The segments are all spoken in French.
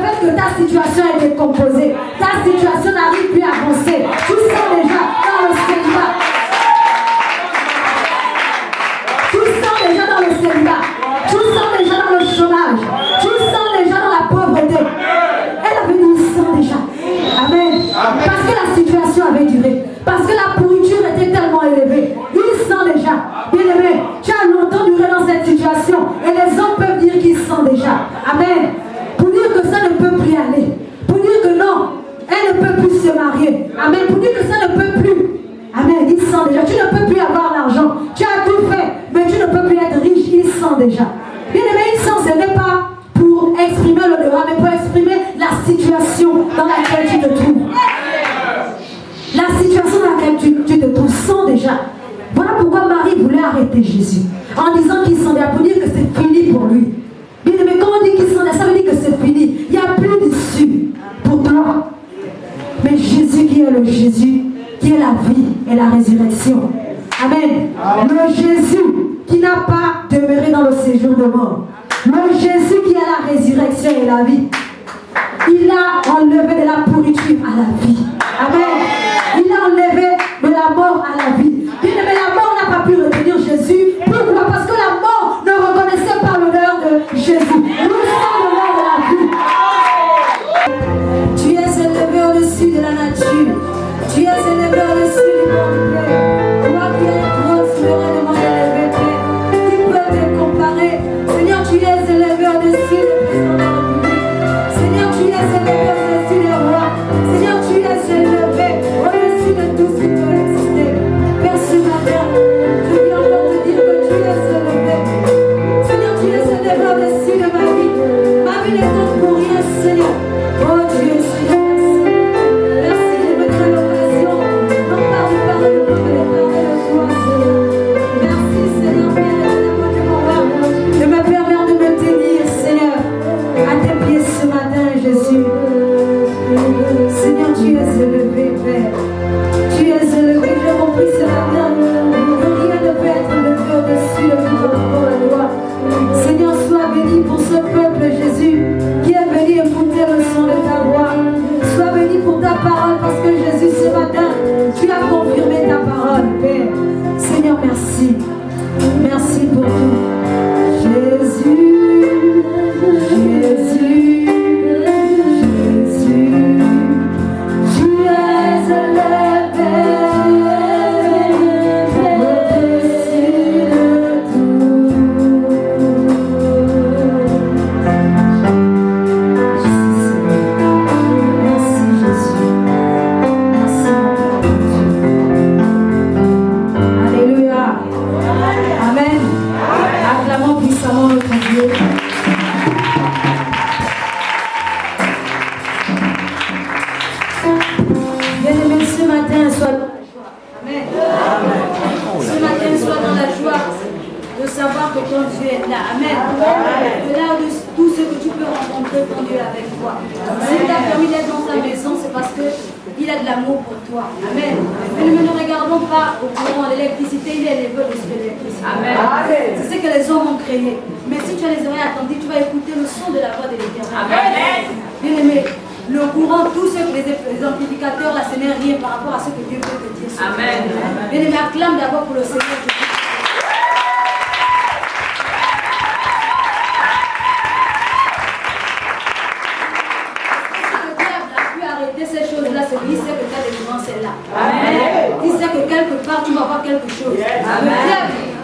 fait que ta situation est décomposée, ta situation n'arrive plus à avancer, tu sens déjà dans le célibat. Tu sens déjà dans le célibat. Tu sens déjà dans le chômage. Tu sens déjà dans la pauvreté. Elle avait dit, il sent déjà. Amen. Parce que la situation avait duré. Parce que la pourriture était tellement élevée. Il sent déjà. Bien aimé, tu as longtemps duré dans cette situation. Et les hommes peuvent dire qu'ils sentent déjà. Amen. Pour dire que ça ne peut plus aller. Pour dire que non, elle ne peut plus se marier. Amen. Pour dire que ça ne peut plus. Amen. Il sent déjà. Tu ne peux plus avoir l'argent. Tu as tout fait, mais tu ne peux plus être riche. Il sent déjà. Bien aimé, il sent, ce n'est pas pour exprimer le devoir, mais pour exprimer la situation dans laquelle tu te trouves. La situation dans laquelle tu te trouves, sent déjà. Voilà pourquoi Marie voulait arrêter Jésus. En disant qu'il sent déjà, pour dire que c'est fini pour lui. Bien aimé, quand on dit qu'il sent déjà, ça veut dire que c'est fini. Il n'y a plus d'issue pour toi. Mais Jésus qui est le Jésus, qui est la vie et la résurrection. Amen. Le Jésus qui n'a pas demeuré dans le séjour de mort. Le Jésus qui est la résurrection et la vie. Il a enlevé de la pourriture à la vie. Amen. Il a enlevé de la mort à la vie. Mais la mort n'a pas pu retenir Jésus. Pourquoi? Parce que la mort ne reconnaissait pas l'odeur de Jésus. Nous sommes l'odeur de la vie. Tu es élevé au-dessus de la nature. Tu es élevé au-dessus du monde. Toi qui es grand, souverainement élevé, Père. Qui peut te comparer? Seigneur, tu es élevé au-dessus des présidents de la République. Seigneur, tu es élevé au-dessus des rois. Seigneur, tu es élevé au-dessus de tout ce qui peut exister. Père, ce matin, je viens encore te dire que tu es élevé. Seigneur, tu es élevé au-dessus de ma vie. Ma vie ne compte pour rien, Seigneur. Oh Dieu, Seigneur. Seigneur, tu es élevé, Père. Tu es élevé, j'ai compris ce matin que rien ne peut être élevé au-dessus de tout rapport à toi. Seigneur, sois béni pour ce peuple, Jésus, qui est venu écouter le son de ta voix. Sois béni pour ta parole, parce que Jésus, ce matin, tu as confirmé ta parole, Père. Seigneur, merci. Merci pour tout. Jésus, Jésus.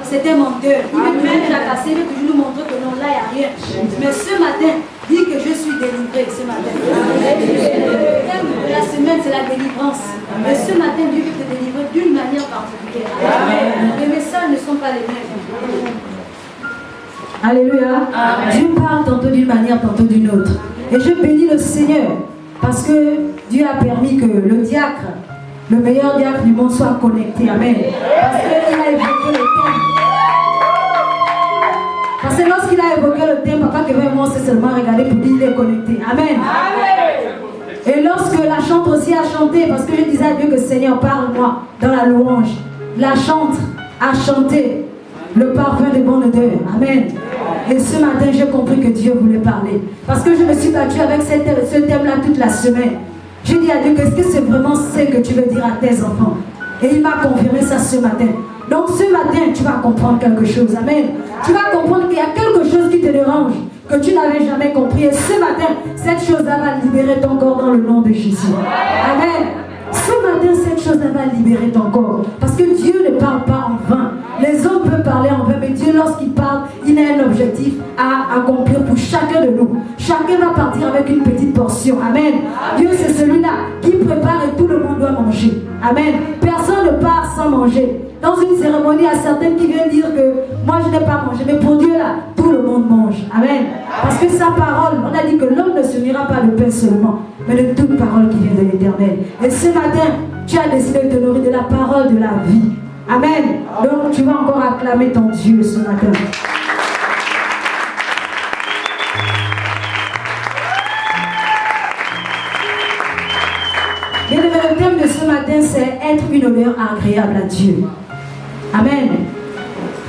C'était menteur. Il veut toujours nous jacasser, il veut toujours nous montrer que non, là, il n'y a rien. Mais ce matin, dis que je suis délivré ce matin. Le thème de la semaine, c'est la délivrance. Mais ce matin, Dieu veut te délivrer d'une manière particulière. Les messages ne sont pas les mêmes. Alléluia. Dieu parle tantôt d'une manière, tantôt d'une autre. Et je bénis le Seigneur parce que Dieu a permis que le diacre, le meilleur diacre du monde, soit connecté. Amen. Parce qu'il a évoqué le thème. Parce que lorsqu'il a évoqué le thème, papa que moi c'est seulement regarder pour dire qu'il est connecté. Amen. Et lorsque la chante aussi a chanté, parce que je disais à Dieu que Seigneur parle-moi dans la louange. La chante a chanté le parfum de bonne odeur. Amen. Et ce matin, j'ai compris que Dieu voulait parler. Parce que je me suis battue avec ce thème-là toute la semaine. J'ai dit à Dieu, est-ce que c'est vraiment ce que tu veux dire à tes enfants? Et il m'a confirmé ça ce matin. Donc ce matin, tu vas comprendre quelque chose. Amen. Tu vas comprendre qu'il y a quelque chose qui te dérange, que tu n'avais jamais compris. Et ce matin, cette chose-là va libérer ton corps dans le nom de Jésus. Amen. Ce matin, cette chose-là va libérer ton corps. Parce que Dieu ne parle pas en vain. Les hommes peuvent parler en vain, mais Dieu, lorsqu'il parle, il a un objectif à accomplir pour chacun de nous. Chacun va partir avec une petite portion. Amen. Dieu, c'est celui-là qui prépare et tout le monde doit manger. Amen. Personne ne part sans manger. Dans une cérémonie, il y a certains qui viennent dire que moi je n'ai pas mangé, mais pour Dieu là, tout le monde mange. Amen. Parce que sa parole, on a dit que l'homme ne se nourrira pas de pain seulement, mais de toute parole qui vient de l'Éternel. Et ce matin, tu as décidé de te nourrir de la parole de la vie. Amen. Donc tu vas encore acclamer ton Dieu ce matin. Bien aimé, le thème de ce matin, c'est être une odeur agréable à Dieu. Amen.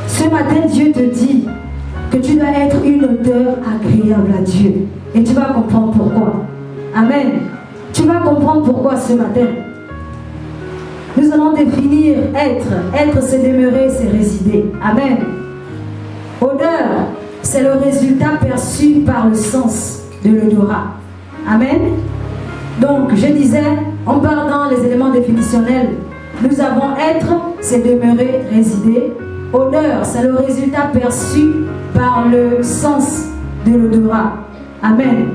Ce matin, Dieu te dit que tu dois être une odeur agréable à Dieu. Et tu vas comprendre pourquoi. Amen. Tu vas comprendre pourquoi ce matin. Nous allons définir être. Être, c'est demeurer, c'est résider. Amen. Odeur, c'est le résultat perçu par le sens de l'odorat. Amen. Donc, je disais, on parle dans les éléments définitionnels. Nous avons être, c'est demeurer, résider. Odeur, c'est le résultat perçu par le sens de l'odorat. Amen.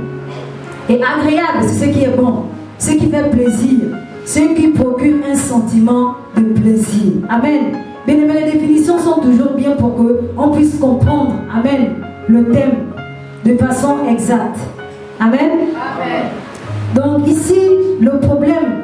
Et agréable, c'est ce qui est bon, ce qui fait plaisir, ce qui procure un sentiment de plaisir. Amen. Bien aimé, les définitions sont toujours bien pour qu'on puisse comprendre, amen, le thème de façon exacte. Amen. Amen. Donc ici, le problème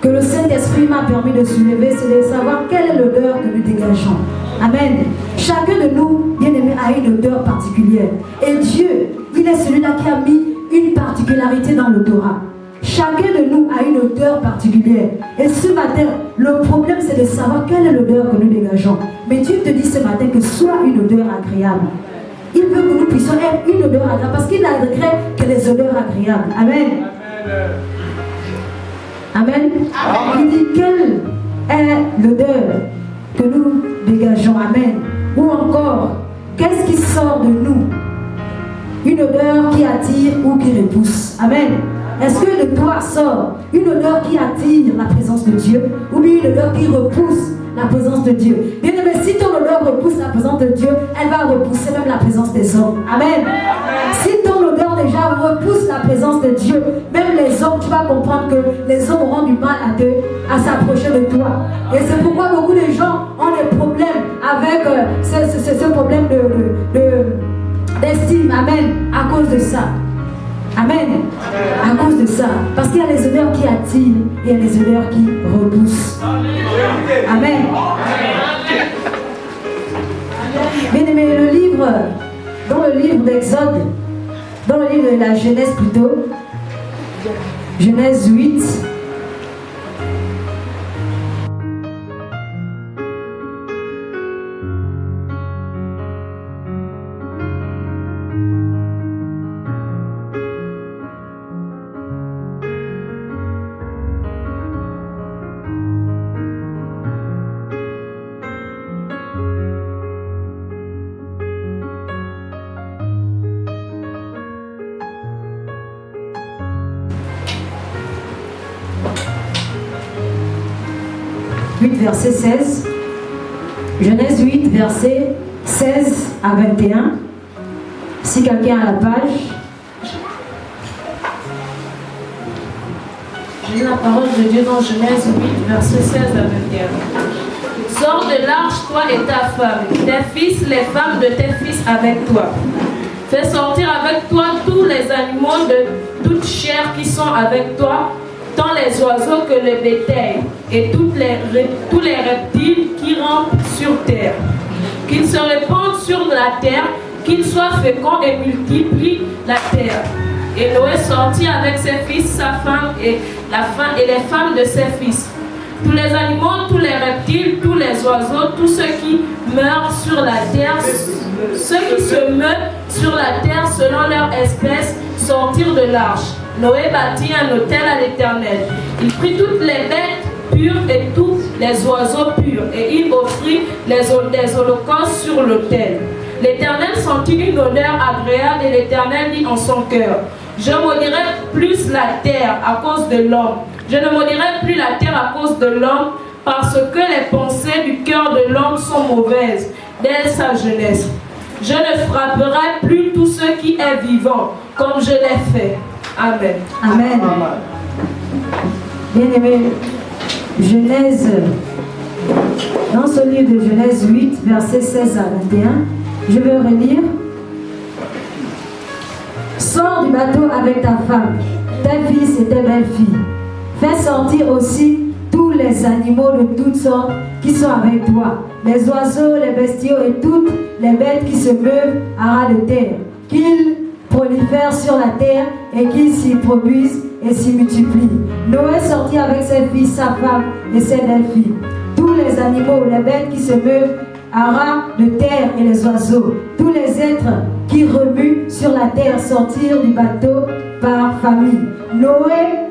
que le Saint-Esprit m'a permis de soulever, c'est de savoir quelle est l'odeur que nous dégageons. Amen. Chacun de nous, bien aimé, a une odeur particulière. Et Dieu, il est celui-là qui a mis une particularité dans l'odorat. Chacun de nous a une odeur particulière. Et ce matin, le problème, c'est de savoir quelle est l'odeur que nous dégageons. Mais Dieu te dit ce matin que soit une odeur agréable. Il veut que nous puissions être une odeur agréable parce qu'il n'agrée que les odeurs agréables. Amen. Amen. Il dit quelle est l'odeur que nous dégageons. Amen. Ou encore, qu'est-ce qui sort de nous? Une odeur qui attire ou qui repousse. Amen. Est-ce que de toi sort une odeur qui attire la présence de Dieu ou bien une odeur qui repousse la présence de Dieu? Bien aimé, si ton odeur repousse la présence de Dieu, elle va repousser même la présence des hommes. Amen. Si ton odeur déjà repousse la présence de Dieu, même les hommes, tu vas comprendre que les hommes auront du mal à s'approcher de toi. Et c'est pourquoi beaucoup de gens ont des problèmes avec ce problème d'estime. Amen. À cause de ça. Amen. À cause de ça. Parce qu'il y a les odeurs qui attirent et il y a les odeurs qui repoussent. Amen. Bien aimé, dans le livre d'Exode, dans le livre de la Genèse plutôt, Genèse 8, verset 16. Genèse 8, verset 16 à 21. Si quelqu'un a la page. J'ai la parole de Dieu dans Genèse 8, verset 16 à 21. Sors de l'arche, toi et ta femme, tes fils, les femmes de tes fils avec toi. Fais sortir avec toi tous les animaux de toute chair qui sont avec toi, tant les oiseaux que le bétail, et tous les reptiles qui rampent sur terre. Qu'ils se répandent sur la terre, qu'ils soient féconds et multiplient la terre. Et Noé sortit avec ses fils, sa femme et les femmes de ses fils. tous les animaux, tous les reptiles, tous les oiseaux, tous ceux qui meurent sur la terre, ceux qui se meurent sur la terre selon leur espèce, sortirent de l'arche. Noé bâtit un autel à l'Éternel. Il prit toutes les bêtes pures et tous les oiseaux purs, et il offrit des holocaustes sur l'autel. L'Éternel sentit une odeur agréable et l'Éternel dit en son cœur: je maudirai plus la terre à cause de l'homme. Je ne maudirai plus la terre à cause de l'homme, parce que les pensées du cœur de l'homme sont mauvaises dès sa jeunesse. Je ne frapperai plus tout ce qui est vivant, comme je l'ai fait. Amen. Amen. Bien-aimé, Genèse, dans ce livre de Genèse 8, versets 16 à 21, je vais relire. Sors du bateau avec ta femme, tes fils et tes belles-filles. Fais sortir aussi tous les animaux de toutes sortes qui sont avec toi, les oiseaux, les bestiaux et toutes les bêtes qui se meuvent à ras de terre, qu'ils prolifèrent sur la terre et qu'ils s'y produisent et s'y multiplient. Noé sortit avec ses fils, sa femme et ses belles-filles. Tous les animaux, les bêtes qui se meuvent à ras de terre et les oiseaux, tous les êtres qui remuent sur la terre sortirent du bateau par famille. Noé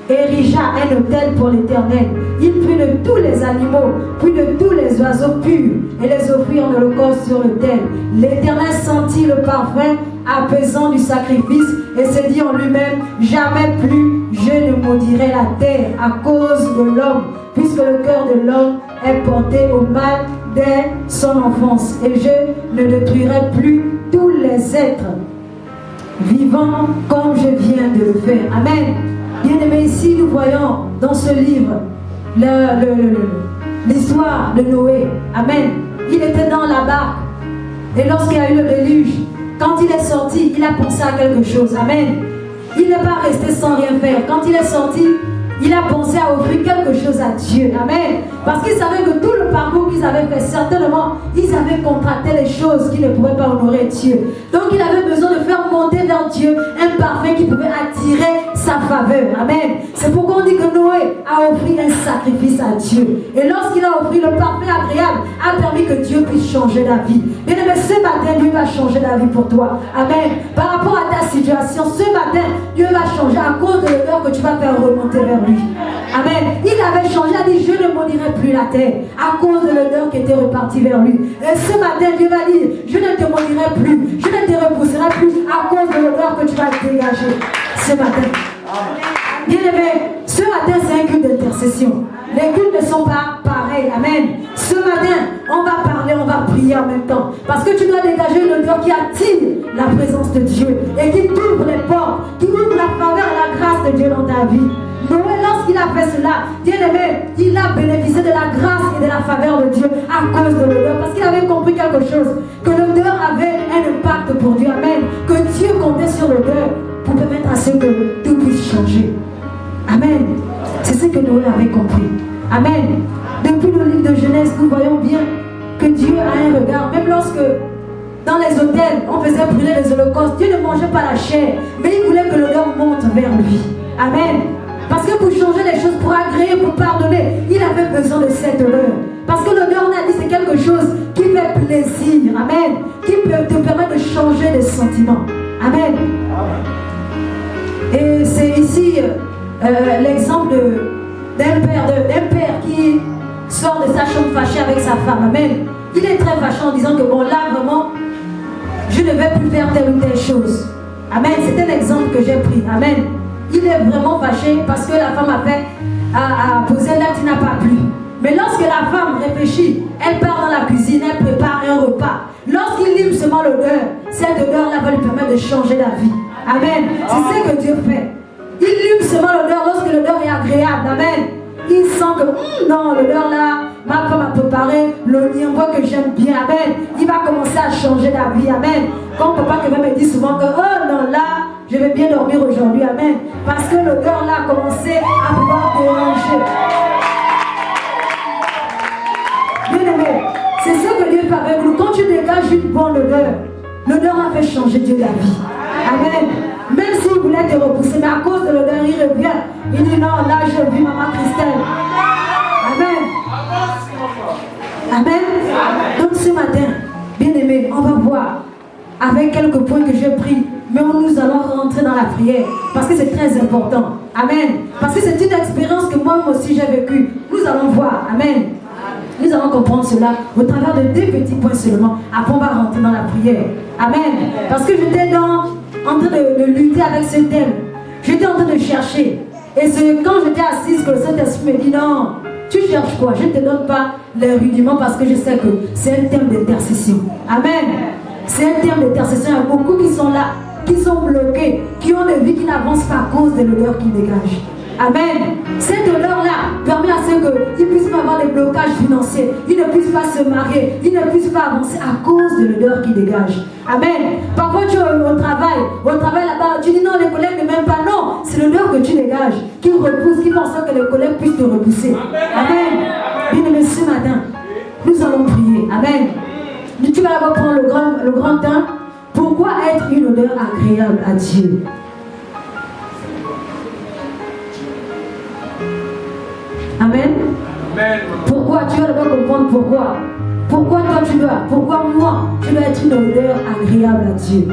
érigea un autel pour l'Éternel. Il prit de tous les animaux, puis de tous les oiseaux purs, et les offrit en holocauste sur l'autel. L'Éternel sentit le parfum apaisant du sacrifice et se dit en lui-même: jamais plus je ne maudirai la terre à cause de l'homme, puisque le cœur de l'homme est porté au mal dès son enfance, et je ne détruirai plus tous les êtres vivants comme je viens de le faire. Amen. Bien-aimés, ici nous voyons dans ce livre l'histoire de Noé. Amen. Il était dans la barque, et lorsqu'il y a eu le déluge, quand il est sorti, il a pensé à quelque chose. Amen. Il n'est pas resté sans rien faire. Quand il est sorti, il a pensé à offrir quelque chose à Dieu. Amen. Parce qu'il savait que tout le parcours qu'ils avaient fait, certainement, ils avaient contracté les choses qui ne pouvaient pas honorer Dieu. Donc il avait besoin de faire monter vers Dieu un parfum qui pouvait attirer sa faveur. Amen. C'est pourquoi on dit que Noé a offert un sacrifice à Dieu. Et lorsqu'il a offert le parfum agréable, a permis que Dieu puisse changer la vie. Bien aimé, ce matin, Dieu va changer la vie pour toi. Amen. Par rapport à ta situation, ce matin, Dieu va changer à cause de l'odeur que tu vas faire remonter vers lui. Amen. Il avait changé, il a dit: je ne maudirai plus la terre à cause de l'odeur qui était repartie vers lui. Et ce matin, Dieu va dire: je ne te maudirai plus, je ne te repousserai plus à cause de l'odeur que tu vas dégager ce matin. Bien aimé, ce matin c'est un culte d'intercession. Les cultes ne sont pas pareils. Amen. Ce matin, on va parler, on va prier en même temps. Parce que tu dois dégager une odeur qui attire la présence de Dieu et qui t'ouvre les portes, qui ouvre la faveur et la grâce de Dieu dans ta vie. Noé, lorsqu'il a fait cela, bien aimé, il a bénéficié de la grâce et de la faveur de Dieu à cause de l'odeur. Parce qu'il avait compris quelque chose, que l'odeur avait un impact pour Dieu. Amen. Que Dieu comptait sur l'odeur pour permettre à ce que tout puisse changer. Amen. C'est ce que Noé avait compris. Amen. Depuis le livre de Genèse, nous voyons bien que Dieu a un regard. Même lorsque dans les hôtels, on faisait brûler les holocaustes, Dieu ne mangeait pas la chair, mais il voulait que l'odeur monte vers lui. Amen. Parce que pour changer les choses, pour agréer, pour pardonner, il avait besoin de cette odeur. Parce que l'odeur, on a dit, c'est quelque chose qui fait plaisir. Amen. Qui peut te permettre de changer les sentiments. Amen. Et c'est ici l'exemple d'un père qui sort de sa chambre fâché avec sa femme. Amen. Il est très fâché en disant que bon, là vraiment, je ne vais plus faire telle ou telle chose. Amen. C'est un exemple que j'ai pris. Amen. Il est vraiment fâché parce que la femme a posé un acte qui n'a pas plu. Mais lorsque la femme réfléchit, elle part dans la cuisine, elle prépare un repas. Lorsqu'il lime seulement l'odeur, cette odeur-là va lui permettre de changer la vie. Amen. C'est ce que Dieu fait. Il lime seulement l'odeur lorsque l'odeur est agréable. Amen. Il sent que non, l'odeur là, ma femme a préparé l'oignon que j'aime bien. Amen. Il va commencer à changer la vie. Amen. Comme papa qui me dit souvent que oh non là, je vais bien dormir aujourd'hui. Amen. Parce que l'odeur là a commencé à pouvoir déranger. Bien aimé, c'est ce que Dieu fait avec nous. Quand tu dégages une bonne odeur, l'odeur a fait changer Dieu la vie. Amen. Même s'il voulait te repousser, mais à cause de l'odeur, il revient. Il dit non, là j'ai vu maman Christelle. Amen. Amen. Donc ce matin, bien aimé, on va voir avec quelques points que j'ai pris, mais nous allons rentrer dans la prière parce que c'est très important. Amen. Parce que c'est une expérience que moi aussi j'ai vécue. Nous allons voir. Amen. Nous allons comprendre cela au travers de 2 petits points seulement. Après on va rentrer dans la prière. Amen. Parce que j'étais en train de lutter avec ce thème. J'étais en train de chercher. Et quand j'étais assise, que le Saint-Esprit me dit non, tu cherches quoi? Je ne te donne pas les rudiments parce que je sais que c'est un thème d'intercession. Amen. C'est un thème d'intercession. Il y a beaucoup qui sont là, qui sont bloqués, qui ont des vies qui n'avancent pas à cause de l'odeur qu'ils dégagent. Amen. Cette odeur-là permet à ceux qu'ils ne puissent pas avoir des blocages financiers, ils ne puissent pas se marier, ils ne puissent pas avancer à cause de l'odeur qu'ils dégagent. Amen. Parfois tu es au travail là-bas, tu dis non, les collègues ne m'aiment pas. Non, c'est l'odeur que tu dégages qui repousse, qui fait en sorte que les collègues puissent te repousser. Amen. Bien-aimé, ce matin, nous allons prier. Amen. Tu vas d'abord prendre le grand temps. Pourquoi être une odeur agréable à Dieu? Amen. Amen. Pourquoi? Tu vas d'abord comprendre pourquoi. Pourquoi toi tu dois? Pourquoi moi je dois être une odeur agréable à Dieu?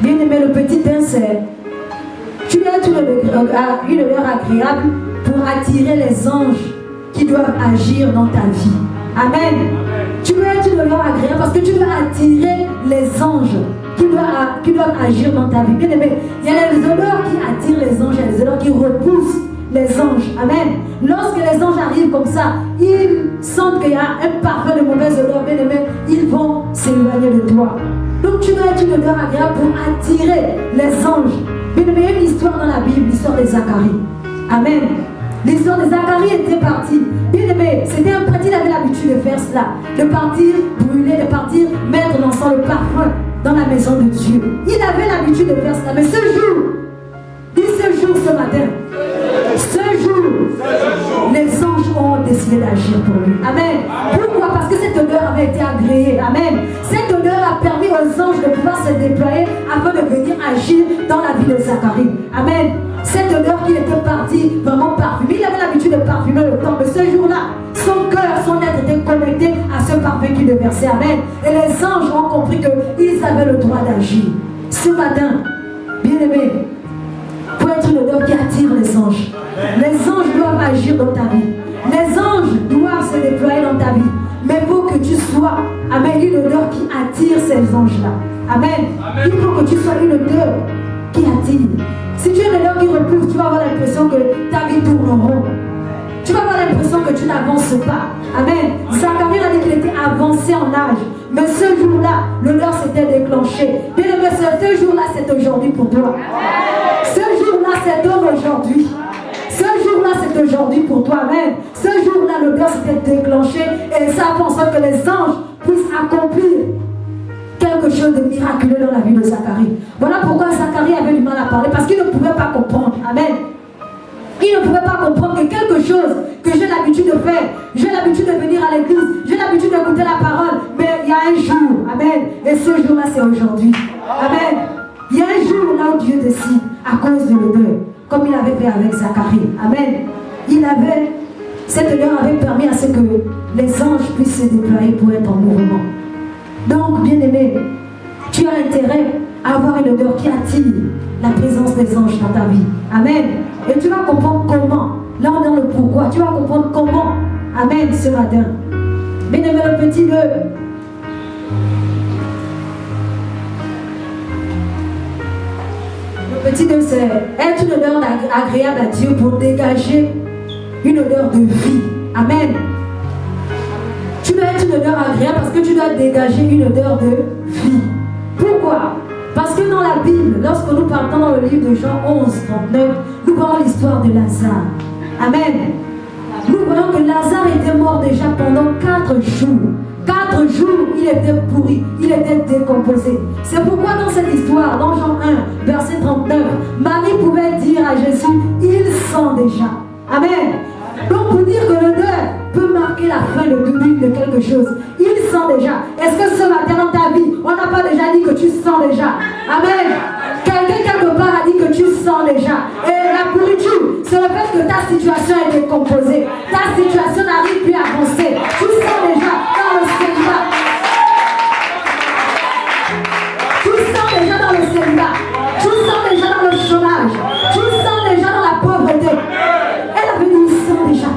Bien aimé, le petit 1 c'est tu dois être une odeur agréable pour attirer les anges qui doivent agir dans ta vie. Amen. Tu dois être une odeur agréable parce que tu dois attirer les anges qui doivent agir dans ta vie. Bien aimé, il y a les odeurs qui attirent les anges, il y a les odeurs qui repoussent les anges. Amen. Lorsque les anges arrivent comme ça, ils sentent qu'il y a un parfum de mauvaise odeur. Bien aimé, ils vont s'éloigner de toi. Donc tu dois être une odeur agréable pour attirer les anges. Bien aimé, il y a une histoire dans la Bible, l'histoire de Zacharie. Amen. L'histoire de Zacharie était partie. Bien aimé, c'était un prêtre, il avait l'habitude de faire cela. De partir brûler, de partir mettre l'encens, le parfum dans la maison de Dieu. Il avait l'habitude de faire cela. Mais ce jour, ce matin, les anges ont décidé d'agir pour lui. Amen. Pourquoi? Parce que cette odeur avait été agréée. Amen. Cette odeur a permis aux anges de pouvoir se déployer afin de venir agir dans la vie de Zacharie. Amen. Cette odeur qui était partie vraiment parfumée. Il avait l'habitude de parfumer le temple. Ce jour-là, son cœur, son être était connecté à ce parfum qu'il déversait. Amen. Et les anges ont compris qu'ils avaient le droit d'agir. Ce matin, bien aimé, pour être une odeur qui attire les anges. Les anges doivent agir dans ta vie. Les anges doivent se déployer dans ta vie. Mais il faut que tu sois, amen, une odeur qui attire ces anges-là. Amen. Il faut que tu sois une odeur qui attire. Si tu es une odeur qui repousse, tu vas avoir l'impression que ta vie tourne en rond. Tu vas avoir l'impression que tu n'avances pas. Amen. Zacharie a dit qu'il était avancé en âge. Mais ce jour-là, l'odeur s'était déclenchée. Bien aimé, ce jour-là, c'est aujourd'hui pour toi. Ce jour-là, c'est aujourd'hui. Ce jour-là, c'est aujourd'hui pour toi. Amen. Ce jour-là, l'odeur s'était déclenchée. Et ça a fait en sorte que les anges puissent accomplir quelque chose de miraculeux dans la vie de Zacharie. Voilà pourquoi Zacharie avait du mal à parler. Parce qu'il ne pouvait pas comprendre. Amen. Il ne pouvait pas comprendre que quelque chose que j'ai l'habitude de faire, j'ai l'habitude de venir à l'église, j'ai l'habitude d'écouter la parole, mais il y a un jour, amen, et ce jour-là c'est aujourd'hui, amen. Il y a un jour là où Dieu décide à cause de l'odeur, comme il avait fait avec Zacharie, amen. Cette odeur avait permis à ce que les anges puissent se déployer pour être en mouvement. Donc, bien aimé, tu as intérêt à avoir une odeur qui attire la présence des anges dans ta vie, amen. Et tu vas comprendre comment. Là, on est dans le pourquoi. Tu vas comprendre comment. Amen, ce matin. Bien aimé, le petit 2. Le petit 2, c'est être une odeur agréable à Dieu pour dégager une odeur de vie. Amen. Tu dois être une odeur agréable parce que tu dois dégager une odeur de vie. Pourquoi? Parce que dans la Bible, lorsque nous partons dans le livre de Jean 11, 39, nous voyons l'histoire de Lazare. Amen. Nous voyons que Lazare était mort déjà pendant 4 jours. 4 jours, il était pourri, il était décomposé. C'est pourquoi dans cette histoire, dans Jean 1, verset 39, Marie pouvait dire à Jésus, il sent déjà. Amen. Donc pour dire que l'odeur peut marquer la fin de quelque chose. Il sent déjà. Est-ce que ce matin dans ta vie, on n'a pas déjà dit que tu sens déjà? Amen. Quelqu'un quelque part a Et la pourriture, c'est le fait que ta situation est décomposée. Ta situation n'arrive plus à avancer. Tu sens déjà dans le célibat. Tu sens déjà dans le célibat. Tu sens déjà dans le chômage. Tu sens déjà dans la pauvreté. Elle avait dit, il sent déjà.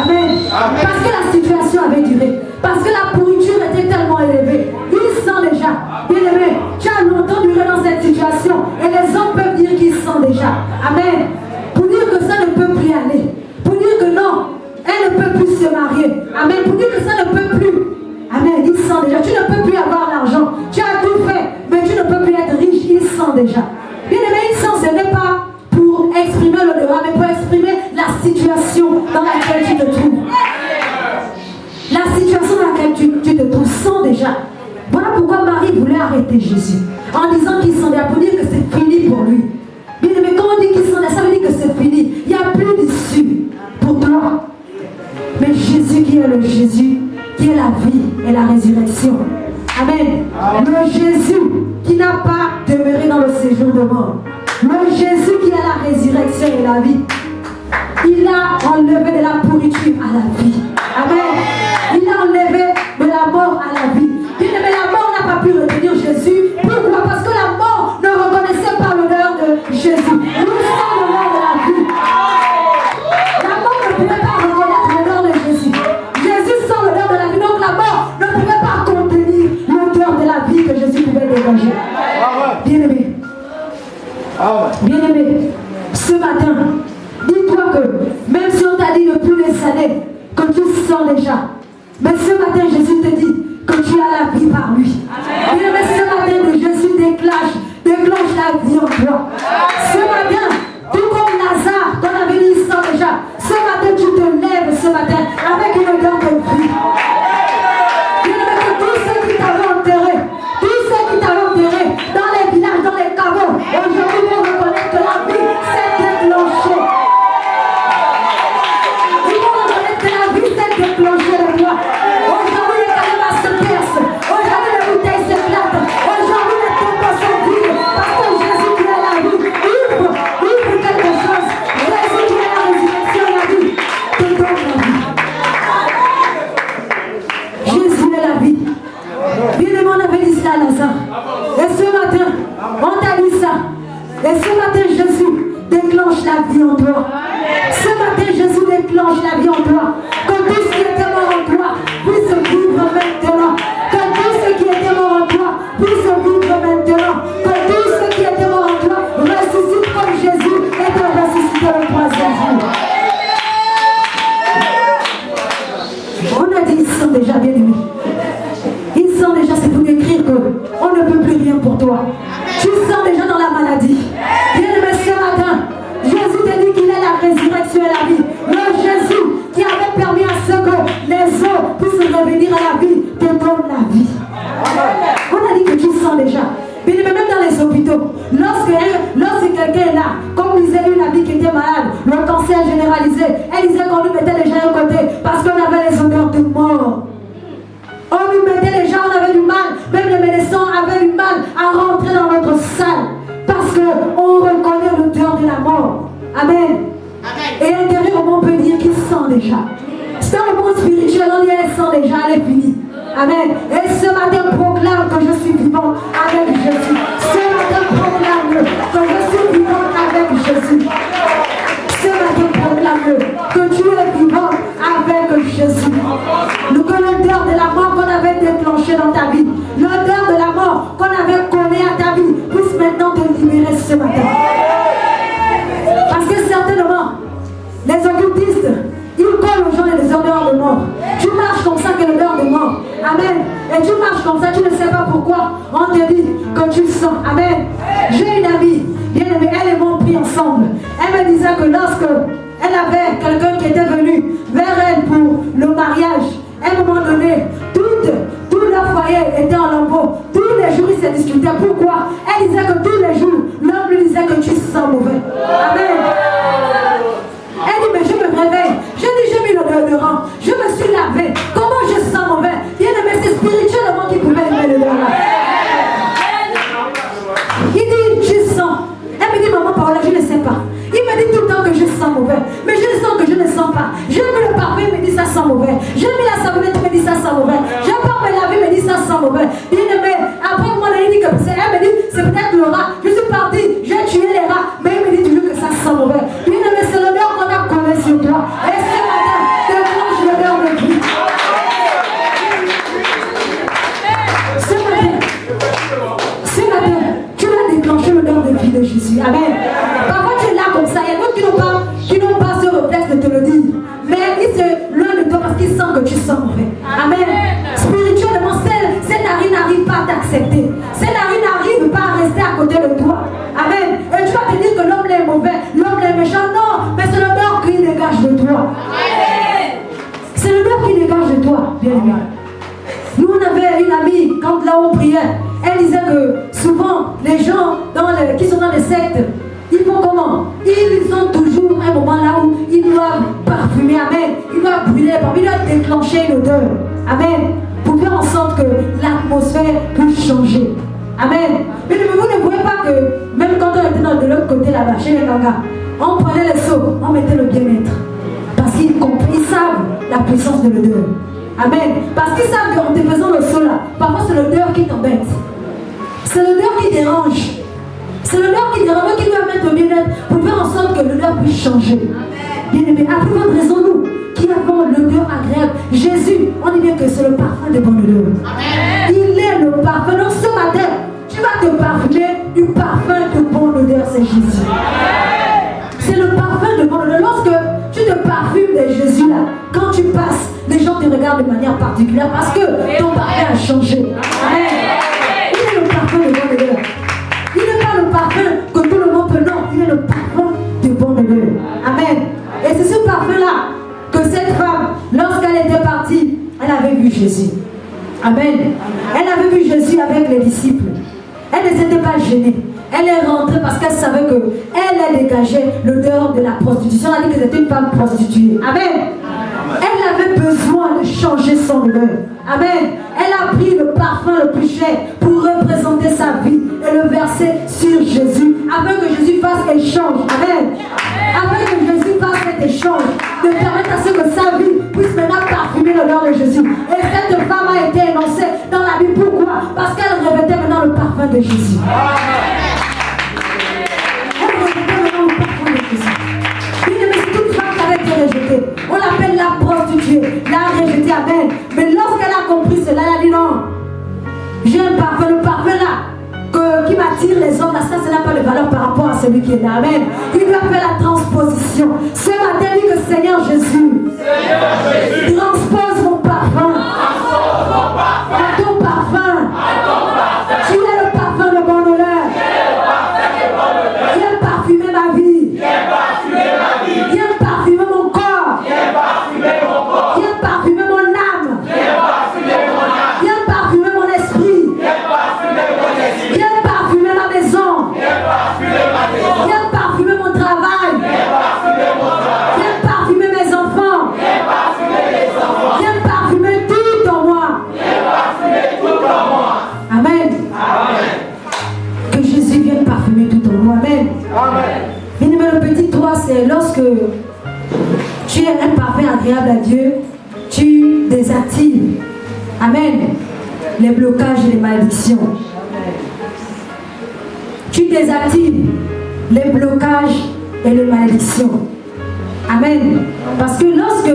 Amen. Parce que la situation avait duré. Parce que la pourriture était tellement élevée. Il sent déjà. Bien aimé, tu as longtemps duré dans cette situation. Et les hommes peuvent dire qu'ils sentent déjà. Amen. Pour dire que ça ne peut plus aller. Pour dire que non, elle ne peut plus se marier. Amen. Pour dire que ça ne peut plus. Amen. Il sent déjà. Tu ne peux plus avoir l'argent. Tu as tout fait, mais tu ne peux plus être riche. Il sent déjà. Bien aimé, il sent, ce n'est pas pour exprimer le devoir, mais pour exprimer la situation dans laquelle tu te trouves. La situation dans laquelle tu te trouves sent déjà. Voilà pourquoi Marie voulait arrêter Jésus. En disant qu'il sent déjà, pour dire que c'est fini pour lui. Bien aimé, quand on dit qu'il sent déjà, ça veut dire que c'est fini. Il n'y a plus d'issue pour toi. Mais Jésus qui est le Jésus, qui est la vie et la résurrection. Amen. Le Jésus qui n'a pas demeuré dans le séjour de mort. Le Jésus qui est la résurrection et la vie. Il a enlevé de la pourriture à la vie. Amen. Il a enlevé de la mort à la vie. Mais la mort n'a pas pu retenir Jésus. Pourquoi? Parce que la mort ne reconnaissait pas l'odeur de Jésus. Nous sommes l'odeur de la vie. La mort ne pouvait pas reconnaître l'odeur de Jésus. Jésus sent l'odeur de la vie. Donc la mort ne pouvait pas contenir l'odeur de la vie que Jésus pouvait dégager. Bien-aimé. Bien-aimé, ce matin, dis-toi que même si on t'a dit depuis des années que tu sens déjà, mais ce matin Jésus te dit que tu as la vie par lui. Bien-aimé, ce matin Jésus déclenche la vie en toi. Ce matin, tout comme Lazare, qu'on avait dit ça déjà, ce matin tu te lèves ce matin avec une odeur de vie. Bien-aimé, que tous ceux qui t'avaient enterré, dans les villages, dans les caveaux, aujourd'hui vont reconnaître que la vie s'est déclenchée. Ils vont reconnaître que la vie s'est déclenchée de toi. Aujourd'hui les calebas se percent. Aujourd'hui les bouteilles s'éclatent. Aujourd'hui les temples sont vides. Parce que Jésus qui est la vie, ouvre quelque chose. Jésus qui est la résurrection et la vie, te donne la vie. Jésus est la vie. Bien-aimé, on avait dit ça à Lazare. Et ce matin, on t'a dit ça. Et ce matin, Jésus déclenche la vie en toi. Ce matin, Jésus déclenche la vie en toi. Que tout ce qui était mort en toi puisse vivre maintenant. Que tout ce qui était mort en toi puisse vivre maintenant. Que tout ce qui était mort en toi ressuscite comme Jésus est ressuscité le troisième jour. On a dit, ils sont déjà bien aimés. Ils sont déjà, c'est pour décrire qu'on ne peut plus rien pour toi. Tu sens déjà dans la maladie. Bien-aimé, ce matin, Jésus te dit qu'il est la résurrection et la vie. Le Jésus qui avait permis à ce que les eaux puissent revenir à la vie, te donne la vie. On a dit que tu sens déjà. Bien-aimé, même dans les hôpitaux, lorsque quelqu'un est là, comme disait une amie qui était malade, le cancer généralisé, elle disait qu'on lui mettait déjà à côté parce qu'on avait les odeurs de mort. On nous mettait les gens, on avait du mal, même les médecins avaient du mal à rentrer dans notre salle parce qu'on reconnaît l'odeur de la mort. Amen. Et intérieurement on peut dire qu'il sent déjà. C'est dans le monde spirituel, on dit elle sent déjà, elle est finie. Amen. Et ce matin proclame que je suis vivant avec Jésus. Ce matin proclame que je suis vivant avec Jésus. Ce matin proclame que tu es vivant avec Jésus. Que l'odeur de la mort qu'on avait déclenchée dans ta vie, l'odeur de la mort qu'on avait collée à ta vie, puisse maintenant te libérer ce matin. Parce que certainement, les occultistes, ils collent aux gens les odeurs de mort. Tu marches comme ça que l'odeur de mort. Amen. Et tu marches comme ça, tu ne sais pas pourquoi. On te dit que tu sens. Amen. J'ai une amie, bien aimée, elle et moi on prie ensemble. Elle me disait que lorsque elle avait quelqu'un qui était venu vers elle pour le mariage, à un moment donné, tout leur foyer était en lambeaux. Tous les jours, ils se discutaient. Pourquoi? Elle disait que tous les jours, l'homme lui disait que tu sens mauvais. Amen. Elle dit, mais je me réveille. J'ai mis le déodorant. Je me suis lavé. Comment je sens mauvais? Bien aimé, c'est spirituellement qu'il pouvait aimer le déodorant. Il dit, tu sens. Elle me dit, maman Paola, je ne sais pas. mauvais. Mais je sens que je ne sens pas. J'ai mis le parfum, il me dit ça sent mauvais. J'ai mis la savonnette, il me dit ça sent mauvais. Je pars me laver, il me dit ça sent mauvais. Bien aimé, après moi, il dit que elle me dit c'est peut-être le rat. Je suis parti, j'ai tué les rats, mais il me dit toujours que ça sent mauvais. Bien aimé, c'est l'odeur qu'on a collé sur toi. Et ce matin, déclenche l'odeur de vie. Ce matin, tu vas déclencher l'odeur de vie de Jésus. Amen. Parfois tu es là comme ça. Il y a d'autres qui n'ont pas ce réflexe de te le dire. Mais ils se loin de toi parce qu'ils sentent que tu sens mauvais. Amen. Spirituellement, ces narines n'arrivent pas à t'accepter. Ces narines n'arrivent pas à rester à côté de toi. Amen. Et tu vas te dire que l'homme est mauvais, l'homme est méchant. Non, mais c'est l'odeur qui dégage de toi. C'est l'odeur qui dégage de toi, bien aimé. Nous, on avait une amie, quand là on priait, elle disait que souvent, les gens qui sont dans les sectes, ils font comment? Ils ont toujours un moment là où ils doivent parfumer, amen. Ils doivent brûler, ils doivent déclencher une odeur, amen. Pour faire en sorte que l'atmosphère puisse changer, amen. Mais vous ne voyez pas que, même quand on était de l'autre côté là-bas, chez les Gaga, on prenait les seaux, on mettait le bien-être. Parce qu'ils savent la puissance de l'odeur. Amen. Parce qu'ils savent qu'en te faisant le saut là, parfois c'est l'odeur qui t'embête. C'est l'odeur qui dérange. C'est l'odeur qui dérange, qui doit mettre au bien-être pour faire en sorte que l'odeur puisse changer. Bien aimé, à plus grande raison, nous qui avons l'odeur agréable. Jésus, on dit bien que c'est le parfum de bonne odeur. Il est le parfum. Donc ce matin, tu vas te parfumer du parfum de bonne odeur, c'est Jésus. C'est le parfum de bonne odeur. Lorsque tu te parfumes de Jésus là, quand tu passes, les gens te regardent de manière particulière parce que ton parfum a changé. Amen. Il est le parfum de bonne odeur. Il n'est pas le parfum que tout le monde peut, non. Il est le parfum de bonne odeur. Amen. Et c'est ce parfum-là que cette femme, lorsqu'elle était partie, elle avait vu Jésus. Amen. Elle avait vu Jésus avec les disciples. Elle ne s'était pas gênée. Elle est rentrée parce qu'elle savait qu'elle a dégagé l'odeur de la prostitution. Elle a dit que c'était une femme prostituée. Amen. Elle avait besoin de changer son odeur. Amen. Elle a pris le parfum le plus cher pour représenter sa vie et le verser sur Jésus afin que Jésus fasse échange. Amen. Afin que Jésus fasse cet échange, de permettre à ce que sa vie puisse maintenant parfumer l'odeur de Jésus. Et cette femme a été énoncée dans la Bible. Pourquoi? Parce qu'elle revêtait maintenant le parfum de Jésus. On l'appelle la prostituée, la rejetée, amen. Mais lorsqu'elle a compris cela, elle a dit non. J'ai un parfum, le parfum là qui m'attire les hommes, là, ça n'a pas de valeur par rapport à celui qui est là, amen. Il lui a fait la transposition. Ce matin, dit que Seigneur Jésus, transpose mon parfum. À ton parfum. Tu es le parfum de mon honneur. Viens parfumer ma vie. Viens parfumer mon corps. Viens parfumer mon âme. Viens parfumer mon esprit. Viens parfumer ma maison. Viens parfumer mon travail. Viens parfumer mes enfants. Viens parfumer tout en moi. Amen. Que Jésus vienne parfumer tout en moi. Amen. Bien aimé, le petit 3, c'est lorsque tu es un parfum agréable à Dieu, tu désactives. Amen. Les blocages et les malédictions. Tu désactives les blocages et les malédictions. Amen. Parce que lorsque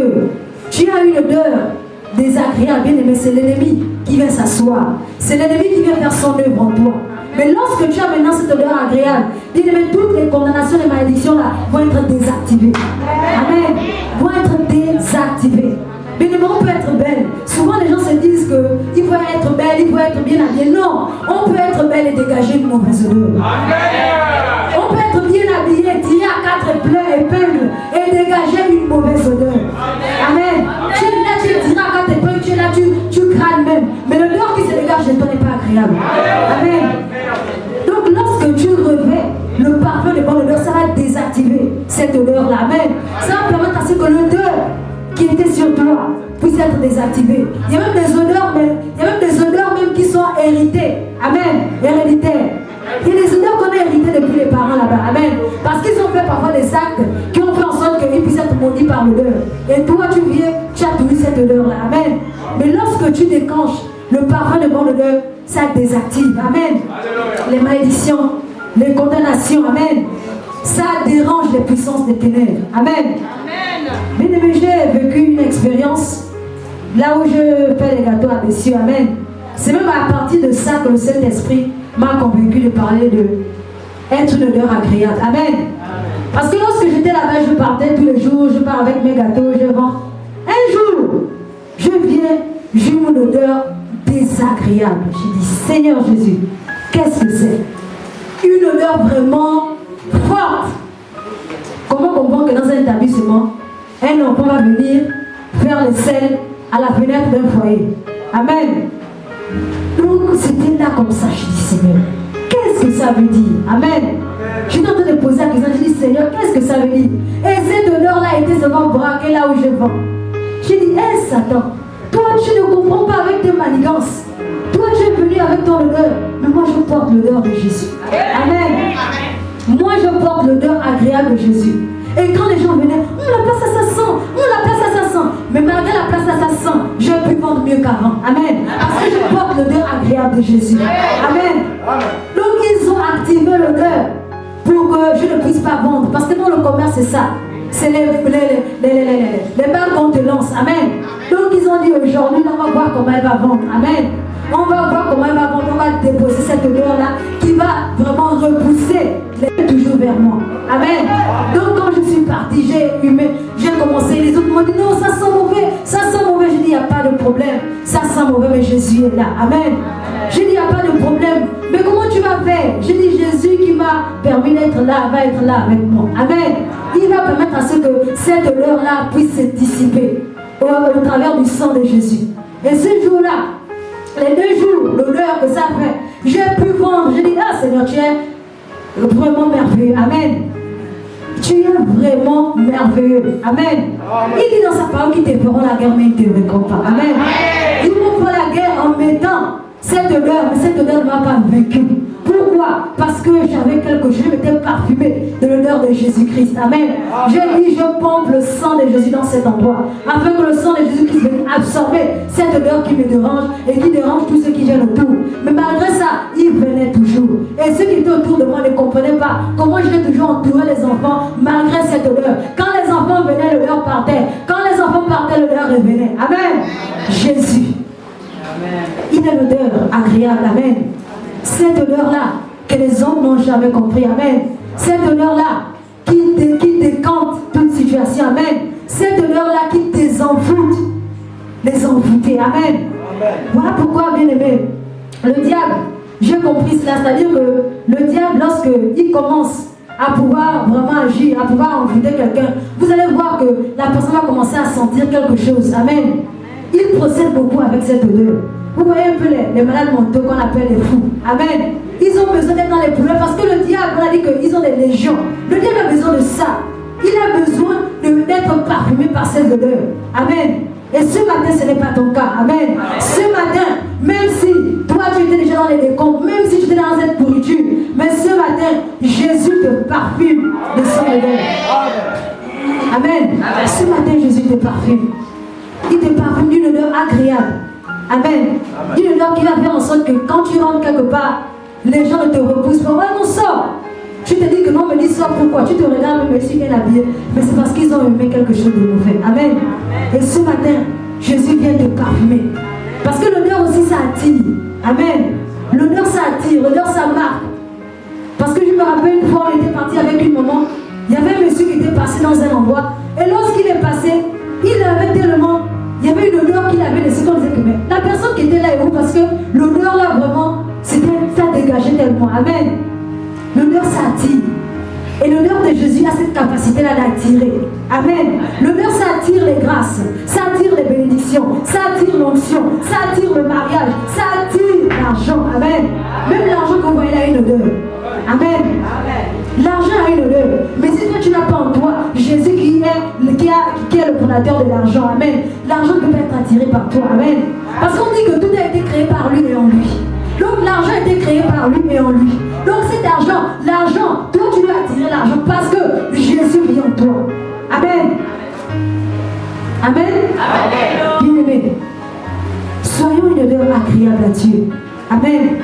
tu as une odeur désagréable, bien aimé, c'est l'ennemi qui vient s'asseoir. C'est l'ennemi qui vient faire son œuvre en toi. Mais lorsque tu as maintenant cette odeur agréable, bien aimé, toutes les condamnations et les malédictions là vont être désactivées. Amen. Vont être désactivées. Bien aimé, on peut être belle. Souvent les gens se disent qu'il faut être belle, il faut être bien habillée. Non, on peut être belle et dégager une mauvaise odeur. On peut être bien habillé, tirer à 4 épingles et dégager une mauvaise odeur. Amen. Tu es là, tu tirer à 4 épingles, tu es là, tu crânes même. Mais l'odeur qui se dégage de toi n'est pas agréable. Amen. Donc lorsque tu revêts le parfum de bonne odeur, ça va désactiver cette odeur-là. Amen. Ça va permettre à ce que l'odeur qui était sur toi puisse être désactivée. Il y a même des odeurs, même qui sont héritées. Amen. Héréditaires. Il y a des odeurs qu'on a héritées depuis les parents là-bas. Amen. Parce qu'ils ont fait parfois des actes qui ont fait en sorte odeur. Et toi, tu viens, tu as trouvé cette odeur-là. Amen. Mais lorsque tu déclenches le parfum de bonne odeur, ça désactive. Amen. Les malédictions, les condamnations. Amen. Ça dérange les puissances des ténèbres. Amen. Bien aimé, j'ai vécu une expérience là où je fais les gâteaux à messieurs. Amen. C'est même à partir de ça que le Saint-Esprit m'a convaincu de parler de être une odeur agréable. Amen. Parce que lorsque j'étais là-bas, je partais tous les jours, je pars avec mes gâteaux, je vends. Un jour, je viens, j'ai une odeur désagréable. J'ai dit, Seigneur Jésus, qu'est-ce que c'est? Une odeur vraiment forte. Comment comprendre que dans un établissement, un enfant va venir faire le sel à la fenêtre d'un foyer? Amen. Donc c'était là comme ça, je dis, Seigneur, qu'est-ce que ça veut dire? Amen. J'étais en train de poser la question, je dis, Seigneur, qu'est-ce que ça veut dire? Et cette odeur-là était seulement braquée là où je vends. J'ai dit, hé Satan, toi tu ne comprends pas avec tes manigances. Toi tu es venu avec ton odeur, mais moi je porte l'odeur de Jésus. Amen. Moi je porte l'odeur agréable de Jésus. Et quand les gens venaient, la place à sa sang, la place à sa sang. Mais malgré la place à sa sang, j'ai pu vendre mieux qu'avant. Amen. Parce que je porte l'odeur agréable de Jésus. Amen. Donc ils ont activé l'odeur pour que je ne puisse pas vendre. Parce que dans le commerce, c'est ça. C'est les balles qu'on te lance. Amen. Donc ils ont dit aujourd'hui, on va voir comment elle va vendre. Amen. On va voir comment elle va vendre. On va déposer cette odeur-là qui va vraiment repousser toujours vers moi. Amen. Donc quand je suis partie, j'ai commencé. Les autres m'ont dit non, ça sent mauvais. Ça sent mauvais. J'ai dit, il n'y a pas de problème. Ça sent mauvais, mais Jésus est là. Amen. J'ai dit, il n'y a pas de problème. Mais comment tu vas faire? J'ai dit, Jésus qui m'a permis d'être là, va être là avec moi. Amen. Il va permettre à ce que cette odeur-là puisse se dissiper au travers du sang de Jésus. Et ce jour-là, les 2 jours, l'odeur que ça fait, j'ai pu vendre. J'ai dit, ah Seigneur, tu es vraiment merveilleux. Amen. Tu es vraiment merveilleux. Amen. Il dit dans sa parole qu'ils te feront la guerre, mais ils ne te vaincront pas. Amen. Ils m'ont fait la guerre en mettant cette odeur, mais cette odeur ne m'a pas vaincu. Pourquoi? Parce que j'avais quelque chose, je m'étais parfumé de l'odeur de Jésus-Christ. Amen. J'ai dit, je pompe le sang de Jésus dans cet endroit, afin que le sang de Jésus-Christ vienne absorber cette odeur qui me dérange et qui dérange tous ceux qui viennent autour. Mais malgré ça, ils venaient toujours. Et ceux qui étaient autour de moi ne comprenaient pas comment je vais toujours entourer les enfants malgré cette odeur. Quand les enfants venaient, l'odeur partait. Quand les enfants partaient, l'odeur revenait. Amen. Jésus. Il a l'odeur agréable. Amen. Cette odeur-là que les hommes n'ont jamais compris. Amen. Cette odeur-là qui décante toute situation. Amen. Cette odeur-là qui désenvoûte les envoûtés. Amen. Voilà pourquoi, bien aimé, le diable, j'ai compris cela. C'est-à-dire que le diable, lorsqu'il commence à pouvoir vraiment agir, à pouvoir envoûter quelqu'un, vous allez voir que la personne va commencer à sentir quelque chose. Amen. Il procède beaucoup avec cette odeur. Vous voyez un peu les malades mentaux qu'on appelle les fous. Amen. Ils ont besoin d'être dans les problèmes parce que le diable, on a dit qu'ils ont des légions. Le diable a besoin de ça. Il a besoin d'être parfumé par cette odeur. Amen. Et ce matin, ce n'est pas ton cas. Amen. Ce matin, même si toi tu étais déjà dans les décombres, même si tu étais dans cette pourriture, mais ce matin, Jésus te parfume de son odeur. Amen. Ce matin, Jésus te parfume. Il te parfume d'une odeur agréable. Amen. Une odeur qui va faire en sorte que quand tu rentres quelque part, les gens ne te repoussent pas. Ouais, non, sors. Tu te dis que non, me dis sors, pourquoi? Tu te regardes, mais je suis bien habillé. Mais c'est parce qu'ils ont aimé quelque chose de mauvais. Amen. Et ce matin, Jésus vient te parfumer. Parce que l'odeur aussi, ça attire. Amen. L'odeur, ça attire. L'odeur, ça marque. Parce que je me rappelle une fois, on était parti avec une maman. Il y avait un monsieur qui était passé dans un endroit. Et lorsqu'il est passé, il avait tellement... Il y avait une odeur qu'il avait laissée qu'on disait que mais la personne qui était là est où? Parce que l'odeur là vraiment, ça dégageait tellement. Amen. L'odeur ça attire. Et l'odeur de Jésus a cette capacité là d'attirer. Amen. L'odeur ça attire les grâces, ça attire les bénédictions, ça attire l'onction, ça attire le mariage, ça attire l'argent. Amen. Même l'argent que vous voyez là a une odeur. Amen. L'argent a une odeur. Mais si toi tu n'as pas en toi Jésus qui est le fondateur de l'argent. Amen. L'argent ne peut pas être attiré par toi. Amen. Parce qu'on dit que tout a été créé par lui et en lui. Donc l'argent a été créé par lui et en lui. Donc cet argent, toi tu dois attirer l'argent parce que Jésus vit en toi. Amen. Amen. Bien-aimés, soyons une odeur agréable à Dieu. Amen.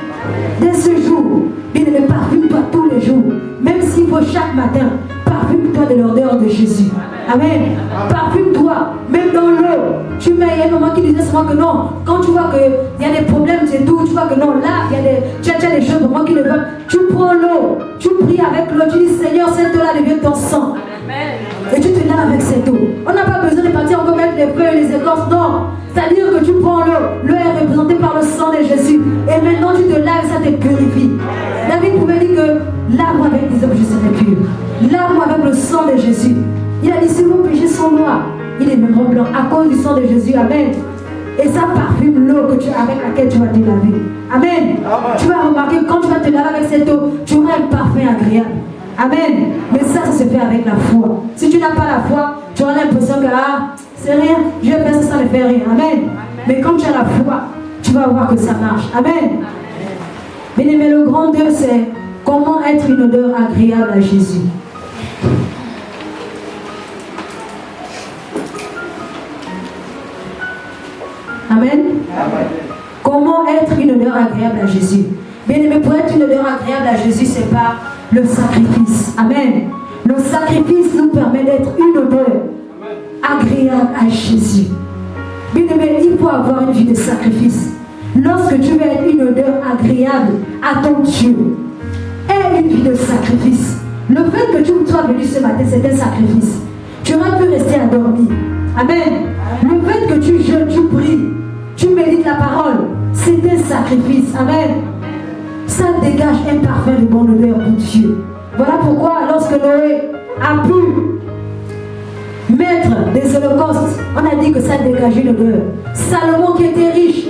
Dès ce jour, bien-aimé, parfume-toi tous les jours. Même s'il faut chaque matin, parfume-toi de l'odeur de Jésus. Amen. Parfume-toi, même dans l'eau. Tu mets, il y a un moment qui disait souvent que non, quand tu vois qu'il y a des problèmes, c'est tout, tu vois que non, là, tu as des choses vraiment qui ne vont. Tu prends l'eau, tu pries avec l'eau, tu dis Seigneur, cette eau-là devient ton sang. Et tu te laves avec cette eau. On n'a pas besoin de partir encore mettre les feuilles, les écorces, non. C'est-à-dire que tu prends l'eau, l'eau est représentée par le sang de Jésus. Et maintenant tu te laves et ça te purifie. David pouvait dire que lave-moi avec les eaux, je serai pur. Lave-moi avec le sang de Jésus. Il a dit si vos péchés sont noirs, il est même blanc à cause du sang de Jésus. Amen. Et ça parfume l'eau avec laquelle tu vas te laver. Amen. Tu vas remarquer que quand tu vas te laver avec cette eau, tu auras un parfum agréable. Amen. Mais ça se fait avec la foi. Si tu n'as pas la foi, tu auras l'impression que c'est rien, je vais faire ça, ça ne fait rien. Amen. Mais quand tu as la foi, tu vas voir que ça marche. Amen. Bien-aimé, le grand 2, c'est comment être une odeur agréable à Jésus. Amen. Comment être une odeur agréable à Jésus? Bien-aimé, pour être une odeur agréable à Jésus, c'est par le sacrifice. Amen. Le sacrifice nous permet d'être une odeur agréable à Jésus. Bien-aimé, il faut avoir une vie de sacrifice. Lorsque tu veux être une odeur agréable à ton Dieu, aie une vie de sacrifice. Le fait que tu sois venu ce matin, c'est un sacrifice. Tu aurais pu rester à dormir. Amen. Le fait que tu jeûnes, tu pries, tu médites la parole, c'est un sacrifice. Amen. Ça dégage un parfum de bonne odeur pour Dieu. Voilà pourquoi lorsque Noé a pu mettre des holocaustes, on a dit que ça dégageait une odeur. Salomon qui était riche,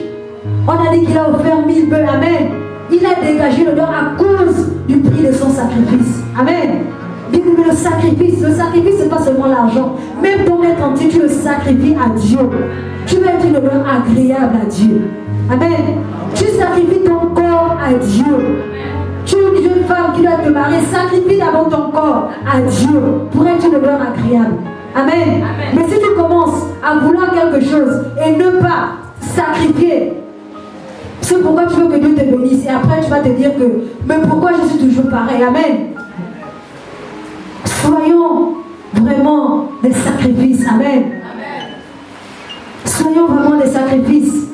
on a dit qu'il a offert 1000 bœufs. Amen. Il a dégagé l'odeur à cause du prix de son sacrifice. Amen. Bien aimé, le sacrifice, c'est pas seulement l'argent. Même ton être entier, tu le sacrifies à Dieu. Tu veux être une odeur agréable à Dieu. Amen. Tu sacrifies ton corps à Dieu. Tu es une jeune femme qui doit te marier, sacrifie d'abord ton corps à Dieu pour être une odeur agréable. Amen. Mais si tu commences à vouloir quelque chose et ne pas sacrifier, c'est pourquoi tu veux que Dieu te bénisse. Et après tu vas te dire que, mais pourquoi je suis toujours pareil? Amen. Soyons vraiment des sacrifices. Amen. Soyons vraiment des sacrifices.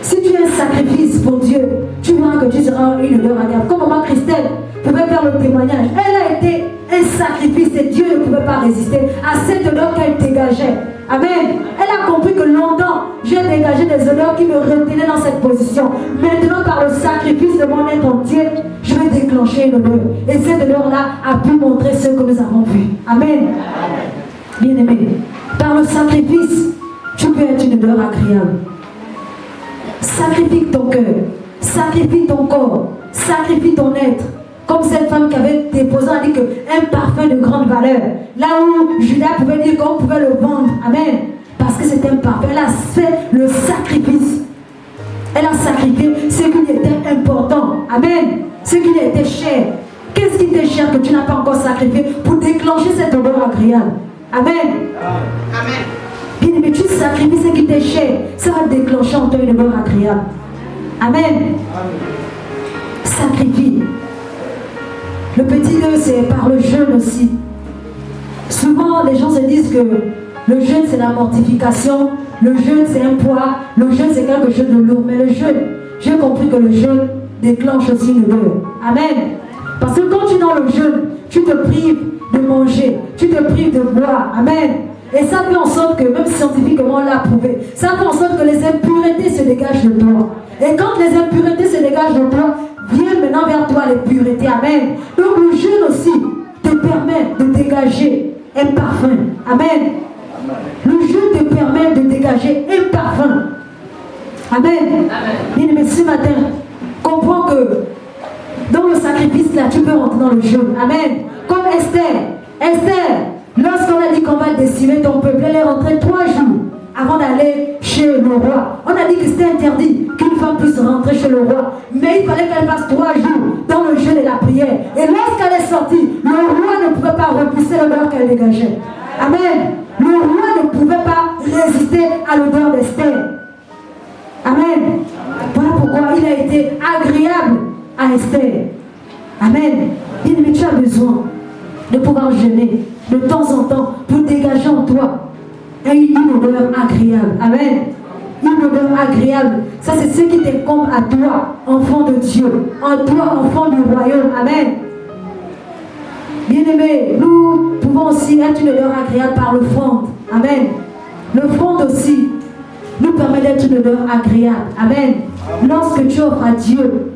Si tu es un sacrifice pour Dieu, tu verras que tu seras une odeur agréable. Comme maman Christelle pouvait faire le témoignage. Elle a été un sacrifice et Dieu ne pouvait pas résister à cette odeur qu'elle dégageait. Amen. Elle a compris que longtemps, j'ai dégagé des odeurs qui me retenaient dans cette position. Maintenant, par le sacrifice de mon être entier, je vais déclencher une odeur. Et cette odeur-là a pu montrer ce que nous avons vu. Amen. Bien-aimé, par le sacrifice, tu peux être une odeur agréable. Sacrifie ton cœur, sacrifie ton corps, sacrifie ton être. Comme cette femme qui avait déposé, on dit qu'un parfum de grande valeur. Là où Judas pouvait dire qu'on pouvait le vendre. Amen. Parce que c'était un parfum. Elle a fait le sacrifice. Elle a sacrifié ce qui lui était important. Amen. Ce qui lui était cher. Qu'est-ce qui t'est cher que tu n'as pas encore sacrifié pour déclencher cette odeur agréable? Amen. Amen. Bien aimé, tu sacrifies ce qui t'est cher. Ça va déclencher en toi une odeur agréable. Amen. Sacrifie. Le petit 2, c'est par le jeûne aussi. Souvent, les gens se disent que le jeûne, c'est la mortification. Le jeûne, c'est un poids. Le jeûne, c'est quelque chose de lourd. Mais le jeûne, j'ai compris que le jeûne déclenche aussi une odeur. Amen. Parce que quand tu es dans le jeûne, tu te prives de manger. Tu te prives de boire. Amen. Et ça fait en sorte que, même scientifiquement, on l'a prouvé, ça fait en sorte que les impuretés se dégagent de toi. Et quand les impuretés se dégagent de toi, viennent maintenant vers toi les puretés. Amen. Donc le jeûne aussi te permet de dégager un parfum. Amen. Le jeûne te permet de dégager un parfum. Amen. Bien aimé, ce matin, comprends que dans le sacrifice là, tu peux rentrer dans le jeûne. Amen. Comme Esther, lorsqu'on a dit qu'on va décimer ton peuple, elle est rentrée 3 jours avant d'aller chez le roi. On a dit que c'était interdit qu'une femme puisse rentrer chez le roi. Mais il fallait qu'elle passe 3 jours dans le jeûne et la prière. Et lorsqu'elle est sortie, le roi ne pouvait pas repousser l'odeur qu'elle dégageait. Amen. Le roi pouvait pas résister à l'odeur d'Esther. Amen. Voilà pourquoi il a été agréable à Esther. Amen. Bien-aimé, tu as besoin de pouvoir jeûner de temps en temps pour dégager en toi une odeur agréable. Amen. Une odeur agréable. Ça, c'est ce qui t'incombe à toi, enfant de Dieu. En toi, enfant du royaume. Amen. Bien-aimé, nous pouvons aussi être une odeur agréable par l'offrande. Amen. L'offrande aussi nous permet d'être une odeur agréable. Amen. Lorsque tu offres à Dieu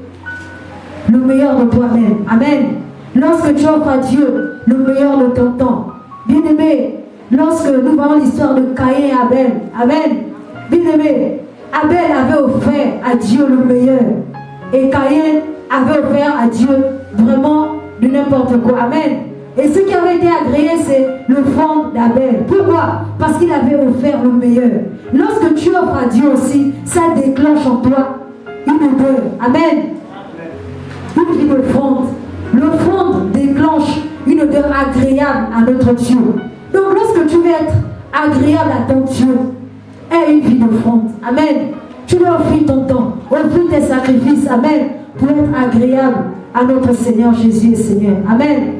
le meilleur de toi-même. Amen. Lorsque tu offres à Dieu le meilleur de ton temps. Bien-aimé, lorsque nous voyons l'histoire de Caïn et Abel. Amen. Bien-aimé, Abel avait offert à Dieu le meilleur. Et Caïn avait offert à Dieu vraiment de n'importe quoi. Amen. Et ce qui avait été agréé, c'est l'offrande d'Abel. Pourquoi? Parce qu'il avait offert le meilleur. Lorsque tu offres à Dieu aussi, ça déclenche en toi une odeur. Amen. Une vie d'offrande. L'offrande déclenche une odeur agréable à notre Dieu. Donc lorsque tu veux être agréable à ton Dieu, aie une vie d'offrande. Amen. Tu dois offrir ton temps, offrir tes sacrifices. Amen. Pour être agréable à notre Seigneur Jésus et Seigneur. Amen.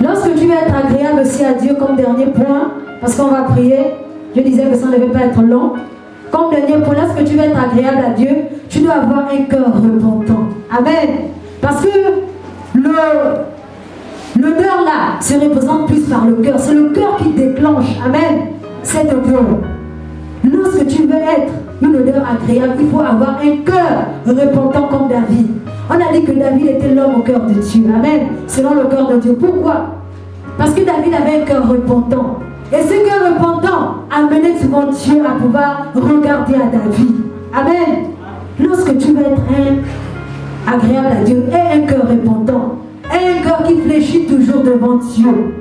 Lorsque tu veux être agréable aussi à Dieu, comme dernier point, parce qu'on va prier, je disais que ça ne devait pas être long. Comme dernier point, lorsque tu veux être agréable à Dieu, tu dois avoir un cœur repentant. Amen. Parce que l'odeur là se représente plus par le cœur. C'est le cœur qui déclenche. Amen. Cette odeur. Lorsque tu veux être une odeur agréable, il faut avoir un cœur repentant comme David. On a dit que David était l'homme au cœur de Dieu. Amen. Selon le cœur de Dieu. Pourquoi? Parce que David avait un cœur repentant. Et ce cœur repentant amenait souvent Dieu à pouvoir regarder à David. Amen. Lorsque tu veux être agréable à Dieu, aie un cœur repentant. Aie un cœur qui fléchit toujours devant Dieu.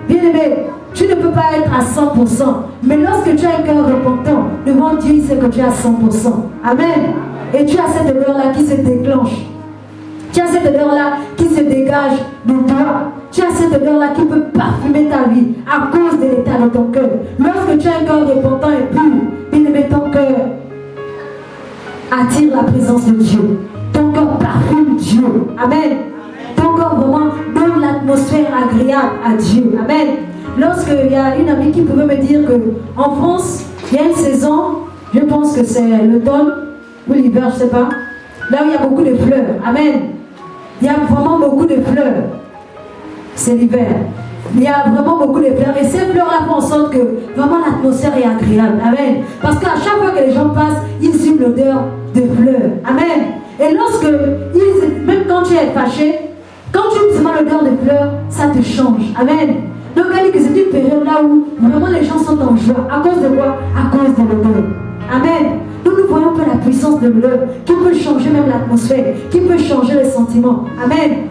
Bien-aimé, tu ne peux pas être à 100%. Mais lorsque tu as un cœur repentant, devant Dieu, il sait que tu es à 100%. Amen. Et tu as cette odeur-là qui se déclenche. Tu as cette odeur-là qui se dégage de toi. Tu as cette odeur-là qui peut parfumer ta vie à cause de l'état de ton cœur. Lorsque tu as un cœur repentant et pur, bien-aimé, ton cœur attire la présence de Dieu. Ton cœur parfume Dieu. Amen. Ton cœur vraiment donne l'atmosphère agréable à Dieu. Amen. Lorsqu'il y a une amie qui pouvait me dire qu'en France, il y a une saison, je pense que c'est l'automne ou l'hiver, je ne sais pas, là où il y a beaucoup de fleurs. Amen. Il y a vraiment beaucoup de fleurs. C'est l'hiver. Il y a vraiment beaucoup de fleurs. Et ces fleurs-là font en sorte que vraiment l'atmosphère est agréable. Amen. Parce qu'à chaque fois que les gens passent, ils suivent l'odeur de fleurs. Amen. Et lorsque, même quand tu es fâché, quand tu sens l'odeur de fleurs, ça te change. Amen. Donc elle dit que c'est une période là où vraiment les gens sont en joie. À cause de quoi? À cause de l'odeur. Amen. Nous voyons que la puissance de l'odeur qui peut changer même l'atmosphère, qui peut changer les sentiments. Amen.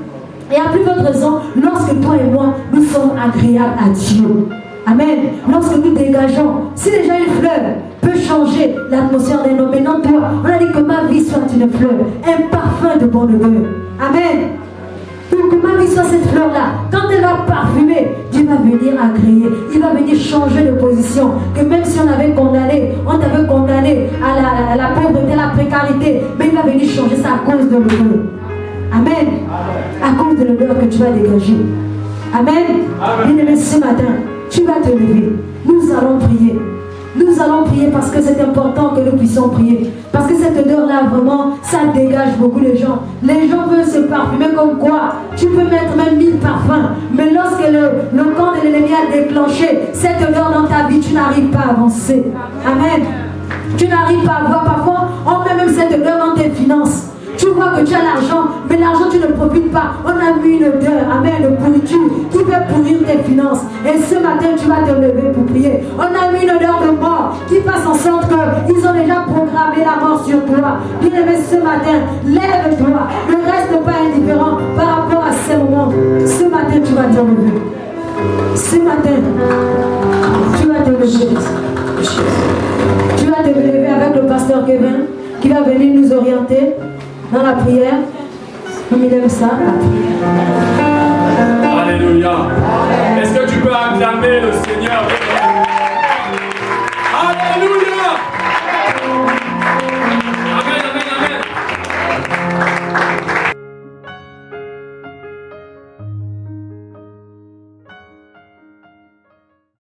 Et à plus forte raison, lorsque toi et moi, nous sommes agréables à Dieu. Amen. Lorsque nous dégageons, si déjà une fleur peut changer l'atmosphère d'un homme, maintenant toi, on a dit que ma vie soit une fleur, un parfum de bonne odeur. Amen. Donc que ma vie soit cette fleur-là. Quand elle va parfumer, Dieu va venir agréer. Il va venir changer de position. Que même si on t'avait condamné à la pauvreté, à la précarité, mais il va venir changer ça à cause de l'odeur. Amen. À cause de l'odeur que tu vas dégager. Amen. Bien-aimé, ce matin, tu vas te lever. Nous allons prier. Nous allons prier parce que c'est important que nous puissions prier. Parce que cette odeur-là, vraiment, ça dégage beaucoup de gens. Les gens veulent se parfumer comme quoi. Tu peux mettre même 1000 parfums. Mais lorsque le camp de l'ennemi a déclenché cette odeur dans ta vie, tu n'arrives pas à avancer. Amen. Tu n'arrives pas à voir. Parfois, on met même cette odeur dans tes finances. Tu vois que tu as l'argent, mais l'argent tu ne profites pas. On a mis une odeur, amen, de pourriture qui fait pourrir tes finances. Et ce matin, tu vas te lever pour prier. On a mis une odeur de mort qui fasse en sorte qu'ils ont déjà programmé la mort sur toi. Bien-aimé, ce matin, lève-toi. Ne reste pas indifférent par rapport à ces moments. Ce matin, tu vas te lever. Ce matin, tu vas te lever. Tu vas te lever avec le pasteur Kevin qui va venir nous orienter dans la prière. Comme il aime ça, la prière. Alléluia.